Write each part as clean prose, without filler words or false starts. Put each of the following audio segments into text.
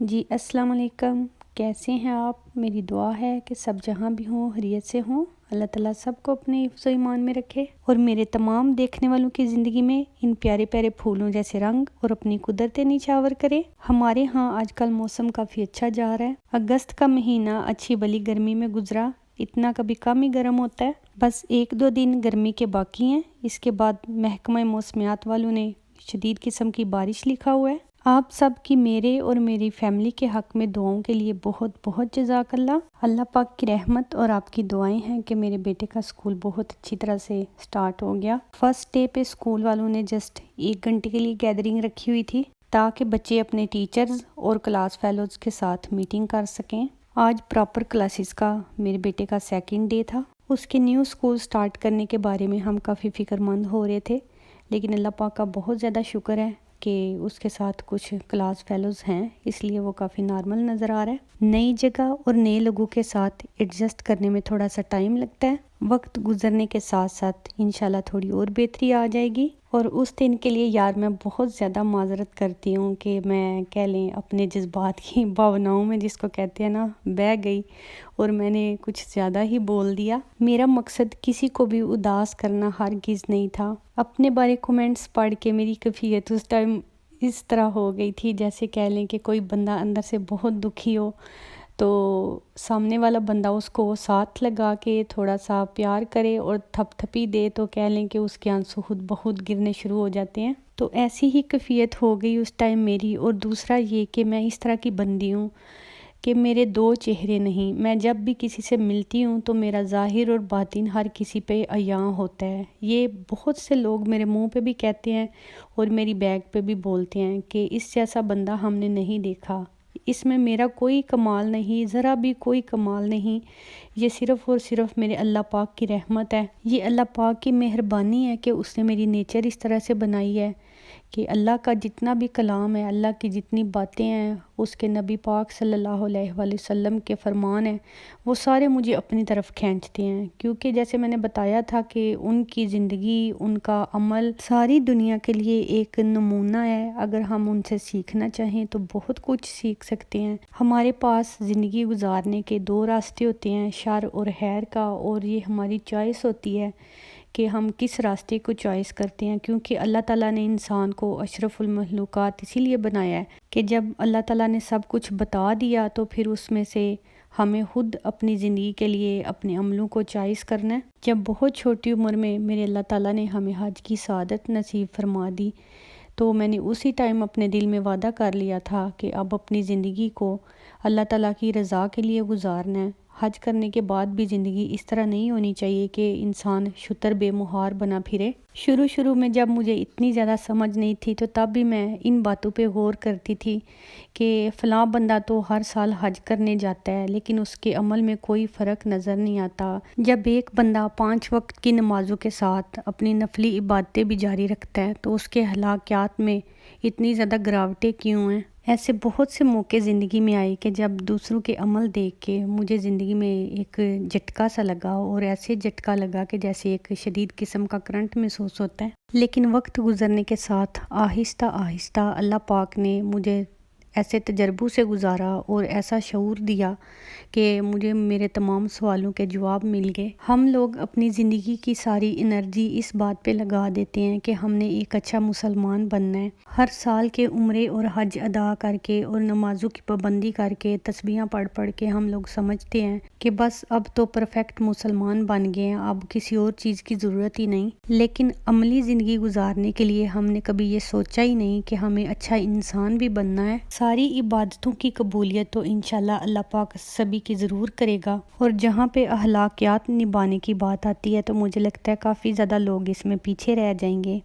جی السلام علیکم، کیسے ہیں آپ؟ میری دعا ہے کہ سب جہاں بھی ہوں خیریت سے ہوں۔ اللہ تعالیٰ سب کو اپنے حفظ و ایمان میں رکھے اور میرے تمام دیکھنے والوں کی زندگی میں ان پیارے پیارے پھولوں جیسے رنگ اور اپنی قدرتیں نچھاور کرے۔ ہمارے ہاں آج کل موسم کافی اچھا جا رہا ہے۔ اگست کا مہینہ اچھی بلی گرمی میں گزرا، اتنا کبھی کم ہی گرم ہوتا ہے۔ بس 1-2 دن گرمی کے باقی ہیں، اس کے بعد محکمہ موسمیات والوں نے شدید قسم کی بارش لکھا ہوا ہے۔ آپ سب کی میرے اور میری فیملی کے حق میں دعاؤں کے لیے بہت بہت جزاک اللہ۔ اللہ پاک کی رحمت اور آپ کی دعائیں ہیں کہ میرے بیٹے کا اسکول بہت اچھی طرح سے سٹارٹ ہو گیا۔ فرسٹ ڈے پہ اسکول والوں نے جسٹ 1 گھنٹے کے لیے گیدرنگ رکھی ہوئی تھی تاکہ بچے اپنے ٹیچرز اور کلاس فیلوز کے ساتھ میٹنگ کر سکیں۔ آج پراپر کلاسز کا میرے بیٹے کا 2nd ڈے تھا۔ اس کے نیو اسکول سٹارٹ کرنے کے بارے میں ہم کافی فکر مند ہو رہے تھے، لیکن اللہ پاک کا بہت زیادہ شکر ہے کہ اس کے ساتھ کچھ کلاس فیلوز ہیں، اس لیے وہ کافی نارمل نظر آ رہا ہے۔ نئی جگہ اور نئے لوگوں کے ساتھ ایڈجسٹ کرنے میں تھوڑا سا ٹائم لگتا ہے، وقت گزرنے کے ساتھ ساتھ انشاءاللہ تھوڑی اور بہتری آ جائے گی۔ اور اس دن کے لیے یار میں بہت زیادہ معذرت کرتی ہوں کہ میں کہہ لیں اپنے جذبات کی بھاوناؤں میں جس کو کہتے ہیں نا بہہ گئی اور میں نے کچھ زیادہ ہی بول دیا۔ میرا مقصد کسی کو بھی اداس کرنا ہرگز نہیں تھا۔ اپنے بارے کومنٹس پڑھ کے میری کیفیت اس ٹائم اس طرح ہو گئی تھی جیسے کہہ لیں کہ کوئی بندہ اندر سے بہت دکھی ہو تو سامنے والا بندہ اس کو ساتھ لگا کے تھوڑا سا پیار کرے اور تھپ تھپی دے تو کہہ لیں کہ اس کے آنسو خود بہت گرنے شروع ہو جاتے ہیں۔ تو ایسی ہی کیفیت ہو گئی اس ٹائم میری۔ اور دوسرا یہ کہ میں اس طرح کی بندی ہوں کہ میرے 2 چہرے نہیں، میں جب بھی کسی سے ملتی ہوں تو میرا ظاہر اور باطن ہر کسی پہ عیاں ہوتا ہے۔ یہ بہت سے لوگ میرے منہ پہ بھی کہتے ہیں اور میری بیگ پہ بھی بولتے ہیں کہ اس جیسا بندہ ہم نے نہیں دیکھا۔ اس میں میرا کوئی کمال نہیں، ذرا بھی کوئی کمال نہیں، یہ صرف اور صرف میرے اللہ پاک کی رحمت ہے۔ یہ اللہ پاک کی مہربانی ہے کہ اس نے میری نیچر اس طرح سے بنائی ہے کہ اللہ کا جتنا بھی کلام ہے، اللہ کی جتنی باتیں ہیں، اس کے نبی پاک صلی اللہ علیہ وآلہ وسلم کے فرمان ہیں، وہ سارے مجھے اپنی طرف کھینچتے ہیں، کیونکہ جیسے میں نے بتایا تھا کہ ان کی زندگی، ان کا عمل ساری دنیا کے لیے ایک نمونہ ہے۔ اگر ہم ان سے سیکھنا چاہیں تو بہت کچھ سیکھ سکتے ہیں۔ ہمارے پاس زندگی گزارنے کے 2 راستے ہوتے ہیں، شر اور خیر کا، اور یہ ہماری چوائس ہوتی ہے کہ ہم کس راستے کو چوائس کرتے ہیں، کیونکہ اللہ تعالیٰ نے انسان کو اشرف المخلوقات اسی لیے بنایا ہے کہ جب اللہ تعالیٰ نے سب کچھ بتا دیا تو پھر اس میں سے ہمیں خود اپنی زندگی کے لیے اپنے عملوں کو چوائس کرنا ہے۔ جب بہت چھوٹی عمر میں میرے اللہ تعالیٰ نے ہمیں حج کی سعادت نصیب فرما دی تو میں نے اسی ٹائم اپنے دل میں وعدہ کر لیا تھا کہ اب اپنی زندگی کو اللہ تعالیٰ کی رضا کے لیے گزارنا ہے۔ حج کرنے کے بعد بھی زندگی اس طرح نہیں ہونی چاہیے کہ انسان شتر بے مہار بنا پھرے۔ شروع میں جب مجھے اتنی زیادہ سمجھ نہیں تھی تو تب بھی میں ان باتوں پہ غور کرتی تھی کہ فلاں بندہ تو ہر سال حج کرنے جاتا ہے لیکن اس کے عمل میں کوئی فرق نظر نہیں آتا۔ جب ایک بندہ 5 وقت کی نمازوں کے ساتھ اپنی نفلی عبادتیں بھی جاری رکھتا ہے تو اس کے ہلاکیات میں اتنی زیادہ گراوٹیں کیوں ہیں؟ ایسے بہت سے موقع زندگی میں آئے کہ جب دوسروں کے عمل دیکھ کے مجھے زندگی میں ایک جھٹکا سا لگا، اور ایسے جھٹکا لگا کہ جیسے ایک شدید قسم کا کرنٹ محسوس ہوتا ہے۔ لیکن وقت گزرنے کے ساتھ آہستہ آہستہ اللہ پاک نے مجھے ایسے تجربوں سے گزارا اور ایسا شعور دیا کہ مجھے میرے تمام سوالوں کے جواب مل گئے۔ ہم لوگ اپنی زندگی کی ساری انرجی اس بات پہ لگا دیتے ہیں کہ ہم نے ایک اچھا مسلمان بننا ہے۔ ہر سال کے عمرے اور حج ادا کر کے اور نمازوں کی پابندی کر کے تسبیحاں پڑھ کے ہم لوگ سمجھتے ہیں کہ بس اب تو پرفیکٹ مسلمان بن گئے ہیں، اب کسی اور چیز کی ضرورت ہی نہیں۔ لیکن عملی زندگی گزارنے کے لیے ہم نے کبھی یہ سوچا ہی نہیں کہ ہمیں اچھا انسان بھی بننا ہے۔ ساری عبادتوں کی قبولیت تو انشاءاللہ اللہ پاک سبھی کی ضرور کرے گا، اور جہاں پہ اخلاقیات نبھانے کی بات آتی ہے تو مجھے لگتا ہے کافی زیادہ لوگ اس میں پیچھے رہ جائیں گے۔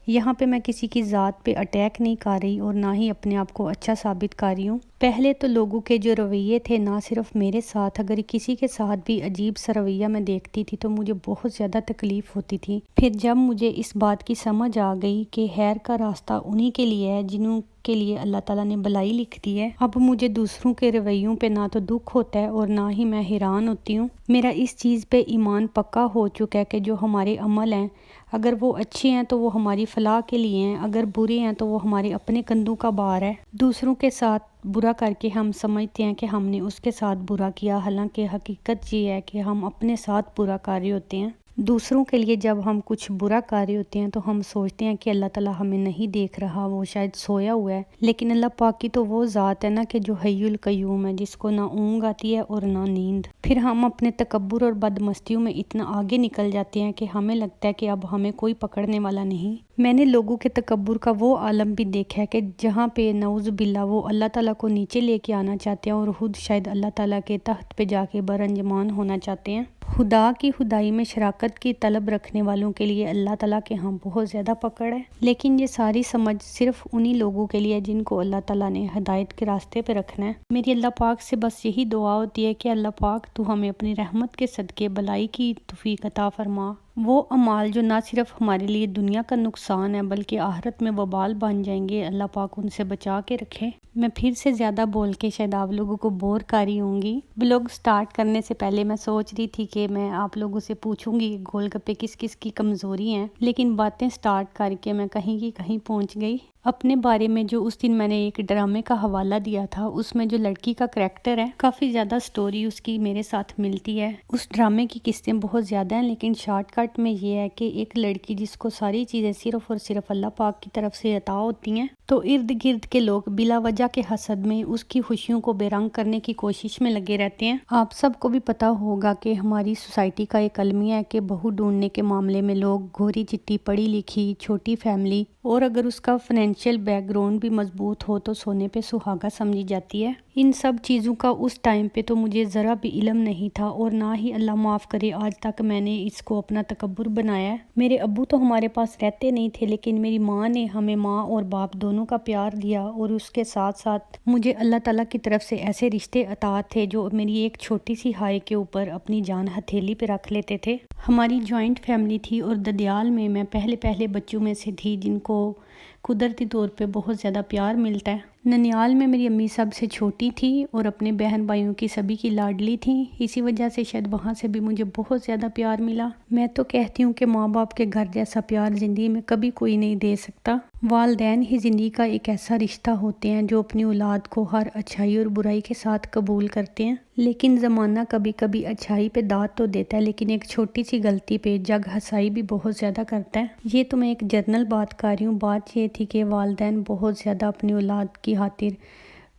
یہاں پہ میں کسی کی ذات پہ اٹیک نہیں کر رہی اور نہ ہی اپنے آپ کو اچھا ثابت کر رہی ہوں۔ پہلے تو لوگوں کے جو رویے تھے، نہ صرف میرے ساتھ، اگر کسی کے ساتھ بھی عجیب سا رویہ میں دیکھتی تھی تو مجھے بہت زیادہ تکلیف ہوتی تھی۔ پھر جب مجھے اس بات کی سمجھ آ گئی کہ خیر کا راستہ انہی کے لیے ہے جنہوں کے لیے اللہ تعالیٰ نے بلائی لکھ دی ہے۔ اب مجھے دوسروں کے رویوں پہ نہ تو دکھ ہوتا ہے اور نہ ہی میں حیران ہوتی ہوں۔ میرا اس چیز پہ ایمان پکا ہو چکا ہے کہ جو ہمارے عمل ہیں اگر وہ اچھے ہیں تو وہ ہماری فلاح کے لیے ہیں، اگر برے ہیں تو وہ ہمارے اپنے کندھوں کا بار ہے۔ دوسروں کے ساتھ برا کر کے ہم سمجھتے ہیں کہ ہم نے اس کے ساتھ برا کیا، حالانکہ حقیقت یہ ہے کہ ہم اپنے ساتھ برا کر رہے ہوتے ہیں۔ دوسروں کے لیے جب ہم کچھ برا کر رہے ہوتے ہیں تو ہم سوچتے ہیں کہ اللہ تعالیٰ ہمیں نہیں دیکھ رہا، وہ شاید سویا ہوا ہے، لیکن اللہ پاک کی تو وہ ذات ہے نا کہ جو حی القیوم ہے، جس کو نہ اونگ آتی ہے اور نہ نیند۔ پھر ہم اپنے تکبر اور بدمستیوں میں اتنا آگے نکل جاتے ہیں کہ ہمیں لگتا ہے کہ اب ہمیں کوئی پکڑنے والا نہیں۔ میں نے لوگوں کے تکبر کا وہ عالم بھی دیکھا ہے کہ جہاں پہ نعوذ باللہ وہ اللہ تعالیٰ کو نیچے لے کے آنا چاہتے ہیں اور خود شاید اللہ تعالیٰ کے تخت پہ جا کے برانجمان ہونا چاہتے ہیں۔ خدا کی خدائی میں شراکت کی طلب رکھنے والوں کے لیے اللہ تعالیٰ کے ہاں بہت زیادہ پکڑ ہے، لیکن یہ ساری سمجھ صرف انہی لوگوں کے لیے جن کو اللہ تعالیٰ نے ہدایت کے راستے پہ رکھنا ہے۔ میری اللہ پاک سے بس یہی دعا ہوتی ہے کہ اللہ پاک تو ہمیں اپنی رحمت کے صدقے بلائی کی توفیق عطا فرما۔ وہ اعمال جو نہ صرف ہمارے لیے دنیا کا نقصان ہے بلکہ آخرت میں وبال بن جائیں گے، اللہ پاک ان سے بچا کے رکھے۔ میں پھر سے زیادہ بول کے شاید آپ لوگوں کو بور کر رہی ہوں گی۔ بلاگ سٹارٹ کرنے سے پہلے میں سوچ رہی تھی کہ میں آپ لوگوں سے پوچھوں گی گول گپے کس کس کی کمزوری ہیں، لیکن باتیں سٹارٹ کر کے میں کہیں کی کہیں پہنچ گئی۔ اپنے بارے میں جو اس دن میں نے ایک ڈرامے کا حوالہ دیا تھا، اس میں جو لڑکی کا کریکٹر ہے کافی زیادہ سٹوری اس کی میرے ساتھ ملتی ہے۔ اس ڈرامے کی قسطیں بہت زیادہ ہیں، لیکن شارٹ کٹ میں یہ ہے کہ ایک لڑکی جس کو ساری چیزیں صرف اور صرف اللہ پاک کی طرف سے عطا ہوتی ہیں، تو ارد گرد کے لوگ بلا وجہ کے حسد میں اس کی خوشیوں کو بے رنگ کرنے کی کوشش میں لگے رہتے ہیں۔ آپ سب کو بھی پتا ہوگا کہ ہماری سوسائٹی کا ایک المیہ ہے کہ بہو ڈھونڈنے کے معاملے میں لوگ گھوری چٹی، پڑھی لکھی، چھوٹی فیملی اور اگر اس کا فائنینشیل بیک گراؤنڈ بھی مضبوط ہو تو سونے پہ سہاگا سمجھی جاتی ہے۔ ان سب چیزوں کا اس ٹائم پہ تو مجھے ذرا بھی علم نہیں تھا اور نہ ہی اللہ معاف کرے آج تک میں نے اس کو اپنا تکبر بنایا ہے۔ میرے ابو تو ہمارے پاس رہتے نہیں تھے، لیکن میری ماں نے ہمیں ماں اور باپ دونوں کا پیار دیا اور اس کے ساتھ ساتھ مجھے اللہ تعالیٰ کی طرف سے ایسے رشتے عطا تھے جو میری ایک چھوٹی سی ہائے کے اوپر اپنی جان ہتھیلی پہ رکھ لیتے تھے۔ ہماری جوائنٹ فیملی تھی اور ددیال میں پہلے بچوں میں سے تھی جن کو قدرتی طور پہ بہت زیادہ پیار ملتا ہے۔ ننیال میں میری امی سب سے چھوٹی تھی اور اپنے بہن بھائیوں کی سبھی کی لاڈلی تھیں، اسی وجہ سے شاید وہاں سے بھی مجھے بہت زیادہ پیار ملا۔ میں تو کہتی ہوں کہ ماں باپ کے گھر جیسا پیار زندگی میں کبھی کوئی نہیں دے سکتا۔ والدین ہی زندگی کا ایک ایسا رشتہ ہوتے ہیں جو اپنی اولاد کو ہر اچھائی اور برائی کے ساتھ قبول کرتے ہیں، لیکن زمانہ کبھی کبھی اچھائی پہ داد تو دیتا ہے، لیکن ایک چھوٹی سی غلطی پہ جگ ہنسائی بھی بہت زیادہ کرتا ہے۔ یہ تو میں ایک جنرل بات کر رہی ہوں۔ بات یہ تھی کہ والدین بہت زیادہ اپنی اولاد کی خاطر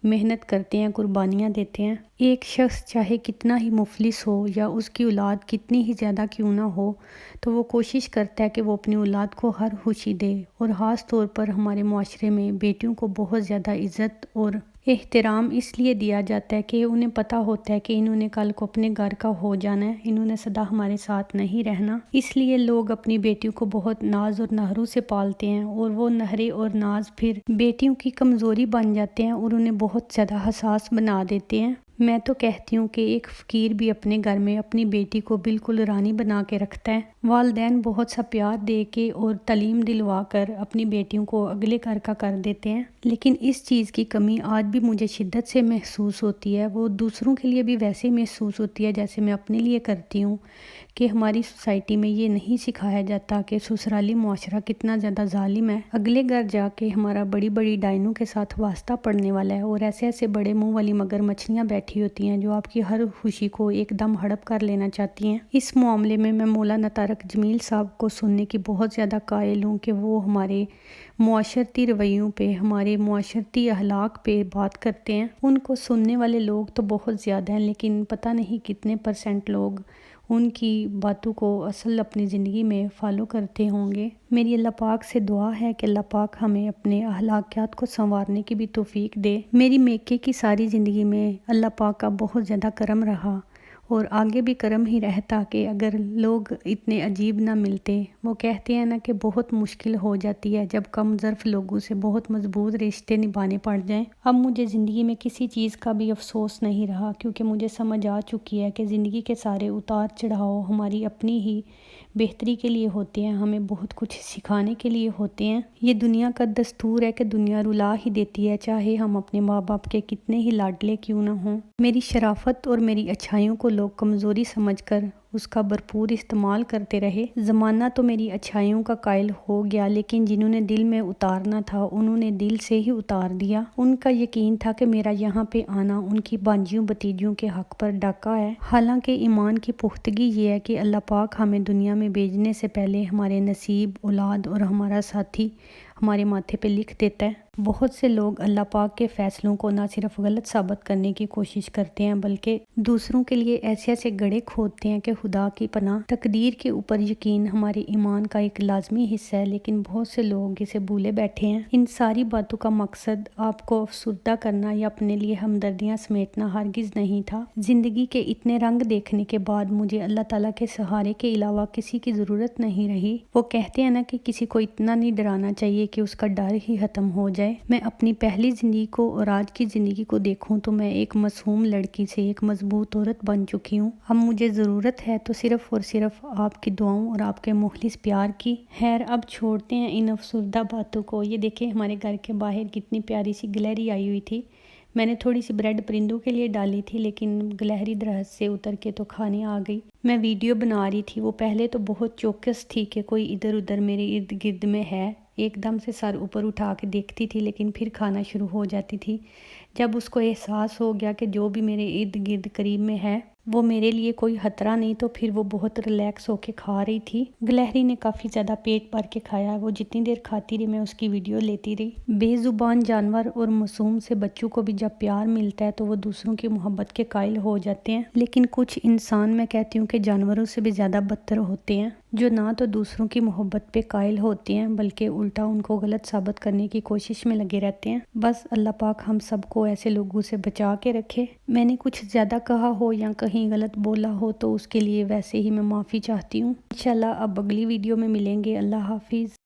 محنت کرتے ہیں، قربانیاں دیتے ہیں۔ ایک شخص چاہے کتنا ہی مفلس ہو یا اس کی اولاد کتنی ہی زیادہ کیوں نہ ہو، تو وہ کوشش کرتا ہے کہ وہ اپنی اولاد کو ہر خوشی دے، اور خاص طور پر ہمارے معاشرے میں بیٹیوں کو بہت زیادہ عزت اور احترام اس لیے دیا جاتا ہے کہ انہیں پتہ ہوتا ہے کہ انہوں نے کل کو اپنے گھر کا ہو جانا ہے، انہوں نے سدا ہمارے ساتھ نہیں رہنا۔ اس لیے لوگ اپنی بیٹیوں کو بہت ناز اور نہروں سے پالتے ہیں، اور وہ نہریں اور ناز پھر بیٹیوں کی کمزوری بن جاتے ہیں اور انہیں بہت زیادہ حساس بنا دیتے ہیں۔ میں تو کہتی ہوں کہ ایک فقیر بھی اپنے گھر میں اپنی بیٹی کو بالکل رانی بنا کے رکھتا ہے۔ والدین بہت سا پیار دے کے اور تعلیم دلوا کر اپنی بیٹیوں کو اگلے گھر کا کر دیتے ہیں، لیکن اس چیز کی کمی آج بھی مجھے شدت سے محسوس ہوتی ہے۔ وہ دوسروں کے لیے بھی ویسے محسوس ہوتی ہے جیسے میں اپنے لیے کرتی ہوں، کہ ہماری سوسائٹی میں یہ نہیں سکھایا جاتا کہ سسرالی معاشرہ کتنا زیادہ ظالم ہے، اگلے گھر جا کے ہمارا بڑی بڑی ڈائنوں کے ساتھ واسطہ پڑنے والا ہے، اور ایسے ایسے بڑے منہ والی مگر مچھلیاں بیٹھی ہوتی ہیں جو آپ کی ہر خوشی کو ایک دم ہڑپ کر لینا چاہتی ہیں۔ اس معاملے میں مولانا طارق جمیل صاحب کو سننے کی بہت زیادہ قائل ہوں کہ وہ ہمارے معاشرتی رویوں پہ، ہمارے معاشرتی اخلاق پہ بات کرتے ہیں۔ ان کو سننے والے لوگ تو بہت زیادہ ہیں، لیکن پتہ نہیں کتنے % لوگ ان کی باتوں کو اصل اپنی زندگی میں فالو کرتے ہوں گے۔ میری اللہ پاک سے دعا ہے کہ اللہ پاک ہمیں اپنے اخلاقیات کو سنوارنے کی بھی توفیق دے۔ میری میکے کی ساری زندگی میں اللہ پاک کا بہت زیادہ کرم رہا، اور آگے بھی کرم ہی رہتا کہ اگر لوگ اتنے عجیب نہ ملتے۔ وہ کہتے ہیں نا کہ بہت مشکل ہو جاتی ہے جب کم ظرف لوگوں سے بہت مضبوط رشتے نبھانے پڑ جائیں۔ اب مجھے زندگی میں کسی چیز کا بھی افسوس نہیں رہا، کیونکہ مجھے سمجھ آ چکی ہے کہ زندگی کے سارے اتار چڑھاؤ ہماری اپنی ہی بہتری کے لیے ہوتے ہیں، ہمیں بہت کچھ سکھانے کے لیے ہوتے ہیں۔ یہ دنیا کا دستور ہے کہ دنیا رلا ہی دیتی ہے، چاہے ہم اپنے ماں باپ کے کتنے ہی لاڈلے کیوں نہ ہوں۔ میری شرافت اور میری اچھائیوں کو لوگ کمزوری سمجھ کر اس کا بھرپور استعمال کرتے رہے۔ زمانہ تو میری اچھائیوں کا قائل ہو گیا، لیکن جنہوں نے دل میں اتارنا تھا انہوں نے دل سے ہی اتار دیا۔ ان کا یقین تھا کہ میرا یہاں پہ آنا ان کی بانجیوں بتیجیوں کے حق پر ڈاکہ ہے۔ حالانکہ ایمان کی پختگی یہ ہے کہ اللہ پاک ہمیں دنیا میں بھیجنے سے پہلے ہمارے نصیب، اولاد اور ہمارا ساتھی ہمارے ماتھے پہ لکھ دیتا ہے۔ بہت سے لوگ اللہ پاک کے فیصلوں کو نہ صرف غلط ثابت کرنے کی کوشش کرتے ہیں بلکہ دوسروں کے لیے ایسے ایسے گڑھے کھودتے ہیں کہ خدا کی پناہ۔ تقدیر کے اوپر یقین ہمارے ایمان کا ایک لازمی حصہ ہے، لیکن بہت سے لوگ اسے بھولے بیٹھے ہیں۔ ان ساری باتوں کا مقصد آپ کو افسردہ کرنا یا اپنے لیے ہمدردیاں سمیٹنا ہرگز نہیں تھا۔ زندگی کے اتنے رنگ دیکھنے کے بعد مجھے اللہ تعالیٰ کے سہارے کے علاوہ کسی کی ضرورت نہیں رہی۔ وہ کہتے ہیں نا کہ کسی کو اتنا نہیں ڈرانا چاہیے کہ اس کا ڈر ہی ختم ہو جائے۔ میں اپنی پہلی زندگی کو اور آج کی زندگی کو دیکھوں تو میں ایک معصوم لڑکی سے ایک مضبوط عورت بن چکی ہوں۔ اب مجھے ضرورت ہے تو صرف اور صرف آپ کی دعاؤں اور آپ کے مخلص پیار کی۔ خیر، اب چھوڑتے ہیں ان افسردہ باتوں کو۔ یہ دیکھیں ہمارے گھر کے باہر کتنی پیاری سی گلہری آئی ہوئی تھی۔ میں نے تھوڑی سی بریڈ پرندوں کے لیے ڈالی تھی، لیکن گلہری درخت سے اتر کے تو کھانے آ گئی۔ میں ویڈیو بنا رہی تھی، وہ پہلے تو بہت چوکس تھی کہ کوئی ادھر ادھر میرے ارد گرد میں ہے، ایک دم سے سر اوپر اٹھا کے دیکھتی تھی، لیکن پھر کھانا شروع ہو جاتی تھی۔ جب اس کو احساس ہو گیا کہ جو بھی میرے ارد گرد قریب میں ہے وہ میرے لیے کوئی خطرہ نہیں، تو پھر وہ بہت ریلیکس ہو کے کھا رہی تھی۔ گلہری نے کافی زیادہ پیٹ بھر کے کھایا، وہ جتنی دیر کھاتی رہی میں اس کی ویڈیو لیتی رہی۔ بے زبان جانور اور معصوم سے بچوں کو بھی جب پیار ملتا ہے تو وہ دوسروں کی محبت کے قائل ہو جاتے ہیں، لیکن کچھ انسان میں کہتی ہوں کہ جانوروں سے بھی زیادہ بدتر ہوتے ہیں، جو نہ تو دوسروں کی محبت پہ قائل ہوتے ہیں بلکہ الٹا ان کو غلط ثابت کرنے کی کوشش میں لگے رہتے ہیں۔ بس اللہ پاک ہم سب کو ایسے لوگوں سے بچا کے رکھے۔ میں نے کچھ زیادہ کہا ہو یا کہیں غلط بولا ہو تو اس کے لیے ویسے ہی میں معافی چاہتی ہوں۔ انشاءاللہ اب اگلی ویڈیو میں ملیں گے۔ اللہ حافظ۔